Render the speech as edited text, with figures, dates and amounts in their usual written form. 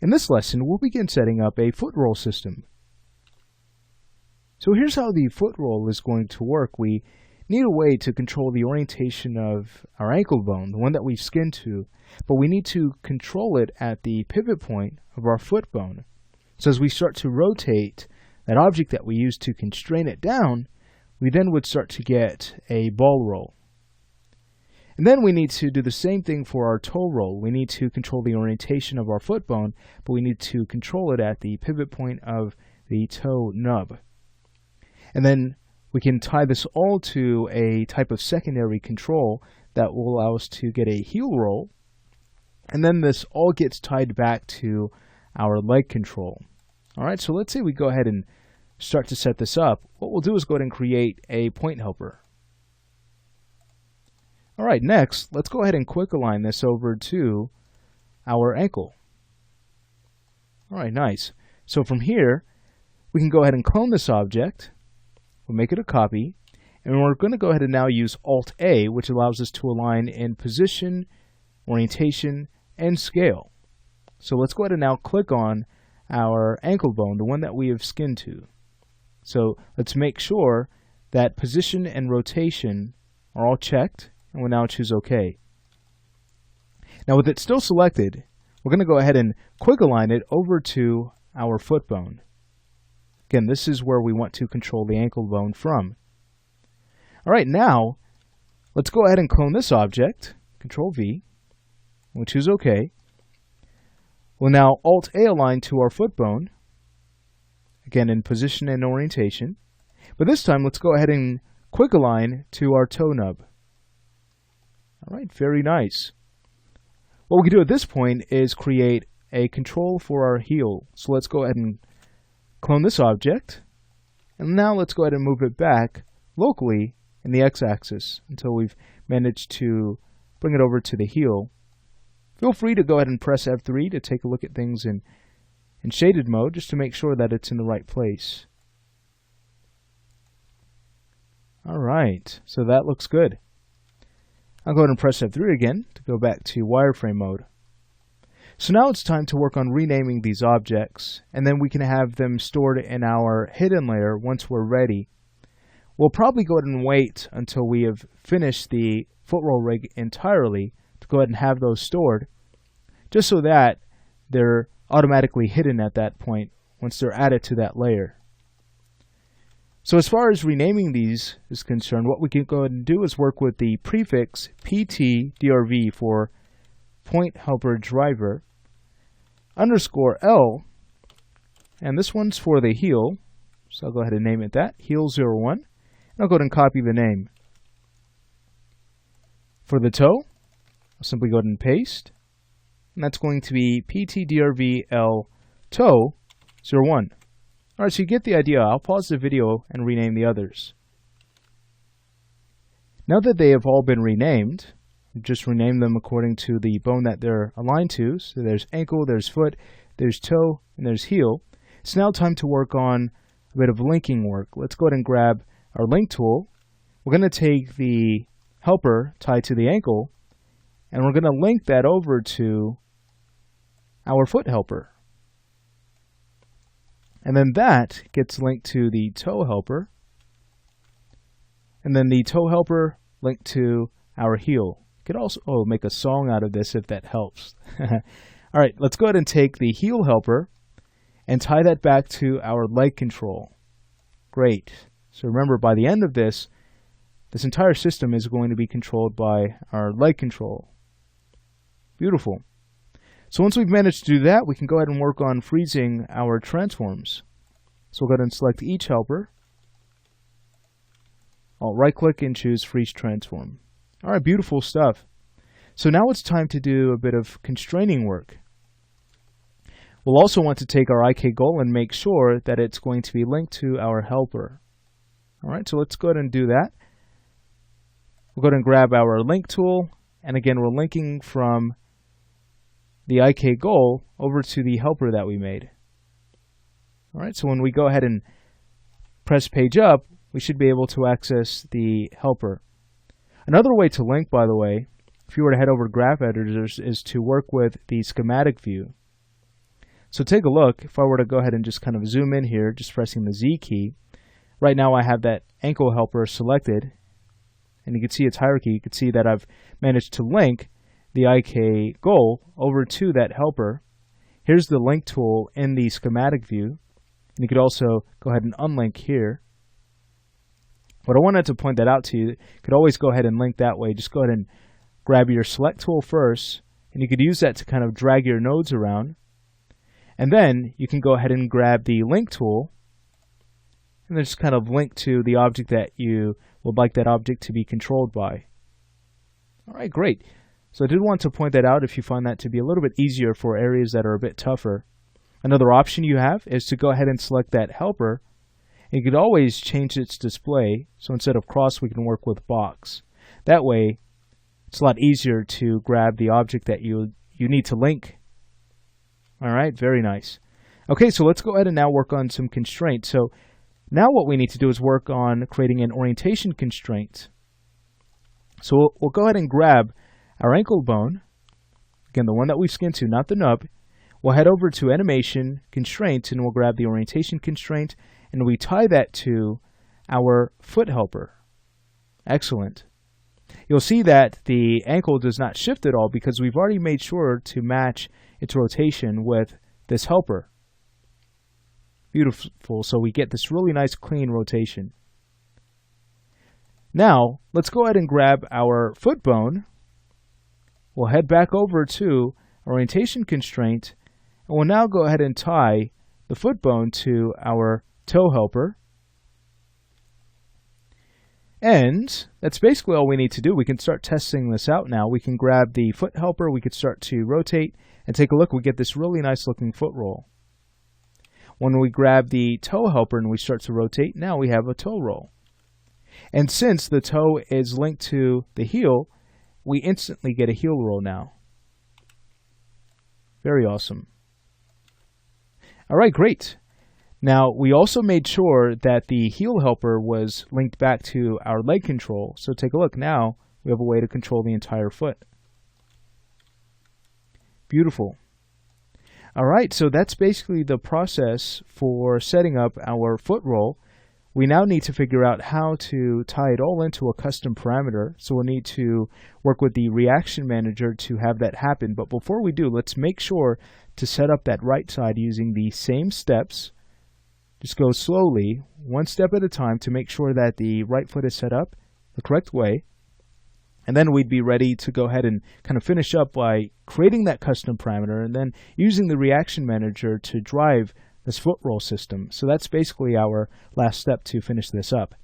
In this lesson, we'll begin setting up a foot roll system. So here's how the foot roll is going to work. We need a way to control the orientation of our ankle bone, the one that we've skinned to, but we need to control it at the pivot point of our foot bone. So as we start to rotate that object that we use to constrain it down, we then would start to get a ball roll. And then we need to do the same thing for our toe roll. We need to control the orientation of our foot bone, but we need to control it at the pivot point of the toe nub. And then we can tie this all to a type of secondary control that will allow us to get a heel roll. And then this all gets tied back to our leg control. All right, so let's say we go ahead and start to set this up. What we'll do is go ahead and create a point helper. All right, next, let's go ahead and quick align this over to our ankle. All right, nice. So from here, we can go ahead and clone this object. We'll make it a copy. And we're going to go ahead and now use Alt-A, which allows us to align in position, orientation, and scale. So let's go ahead and now click on our ankle bone, the one that we have skinned to. So let's make sure that position and rotation are all checked. And we'll now choose OK. Now with it still selected, we're going to go ahead and quick align it over to our foot bone. Again, this is where we want to control the ankle bone from. All right, now let's go ahead and clone this object. Control V. We'll choose OK. We'll now Alt-A align to our foot bone. Again, in position and orientation. But this time, let's go ahead and quick align to our toe nub. All right, very nice. What we can do at this point is create a control for our heel. So let's go ahead and clone this object. And now let's go ahead and move it back locally in the x-axis until we've managed to bring it over to the heel. Feel free to go ahead and press F3 to take a look at things in shaded mode just to make sure that it's in the right place. All right, so that looks good. I'll go ahead and press F3 again to go back to wireframe mode. So now it's time to work on renaming these objects, and then we can have them stored in our hidden layer once we're ready. We'll probably go ahead and wait until we have finished the foot roll rig entirely to go ahead and have those stored, just so that they're automatically hidden at that point once they're added to that layer. So as far as renaming these is concerned, what we can go ahead and do is work with the prefix PTDRV for point helper driver _L, and this one's for the heel, so I'll go ahead and name it that, heel01, and I'll go ahead and copy the name. For the toe, I'll simply go ahead and paste, and that's going to be PTDRVL toe 01. Alright, so you get the idea. I'll pause the video and rename the others. Now that they have all been renamed, just rename them according to the bone that they're aligned to. So there's ankle, there's foot, there's toe, and there's heel. It's now time to work on a bit of linking work. Let's go ahead and grab our link tool. We're going to take the helper tied to the ankle, and we're going to link that over to our foot helper. And then that gets linked to the toe helper. And then the toe helper linked to our heel. You could also make a song out of this if that helps. All right, let's go ahead and take the heel helper and tie that back to our leg control. Great. So remember, by the end of this, this entire system is going to be controlled by our leg control. Beautiful. So once we've managed to do that, we can go ahead and work on freezing our transforms. So we'll go ahead and select each helper. I'll right-click and choose Freeze Transform. All right, beautiful stuff. So now it's time to do a bit of constraining work. We'll also want to take our IK goal and make sure that it's going to be linked to our helper. All right, so let's go ahead and do that. We'll go ahead and grab our link tool, and again, we're linking from the IK goal over to the helper that we made. All right, so when we go ahead and press page up, we should be able to access the helper. Another way to link, by the way, if you were to head over to Graph Editors, is to work with the schematic view. So take a look. If I were to go ahead and just kind of zoom in here, just pressing the Z key, right now I have that ankle helper selected, and you can see its hierarchy. You can see that I've managed to link the IK goal over to that helper. Here's the link tool in the schematic view, and you could also go ahead and unlink here. But I wanted to point that out to you. You could always go ahead and link that way. Just go ahead and grab your select tool first, and you could use that to kind of drag your nodes around. And then you can go ahead and grab the link tool, and then just kind of link to the object that you would like that object to be controlled by. All right, great. So I did want to point that out if you find that to be a little bit easier for areas that are a bit tougher. Another option you have is to go ahead and select that helper. You could always change its display. So instead of cross, we can work with box. That way, it's a lot easier to grab the object that you need to link. All right, very nice. Okay, so let's go ahead and now work on some constraints. So now what we need to do is work on creating an orientation constraint. So we'll go ahead and grab our ankle bone, again, the one that we've skinned to, not the nub. We'll head over to Animation, Constraint, and we'll grab the Orientation Constraint, and we tie that to our foot helper. Excellent. You'll see that the ankle does not shift at all because we've already made sure to match its rotation with this helper. Beautiful. So we get this really nice clean rotation. Now, let's go ahead and grab our foot bone. We'll head back over to Orientation Constraint, and we'll now go ahead and tie the foot bone to our toe helper. And that's basically all we need to do. We can start testing this out now. We can grab the foot helper, we could start to rotate, and take a look. We get this really nice looking foot roll. When we grab the toe helper and we start to rotate, now we have a toe roll. And since the toe is linked to the heel, we instantly get a heel roll now. Very awesome. All right, great. Now, we also made sure that the heel helper was linked back to our leg control. So take a look. Now, we have a way to control the entire foot. Beautiful. All right, so that's basically the process for setting up our foot roll. We now need to figure out how to tie it all into a custom parameter. So we'll need to work with the reaction manager to have that happen. But before we do, let's make sure to set up that right side using the same steps. Just go slowly, one step at a time, to make sure that the right foot is set up the correct way. And then we'd be ready to go ahead and kind of finish up by creating that custom parameter and then using the reaction manager to drive this foot roll system. So that's basically our last step to finish this up.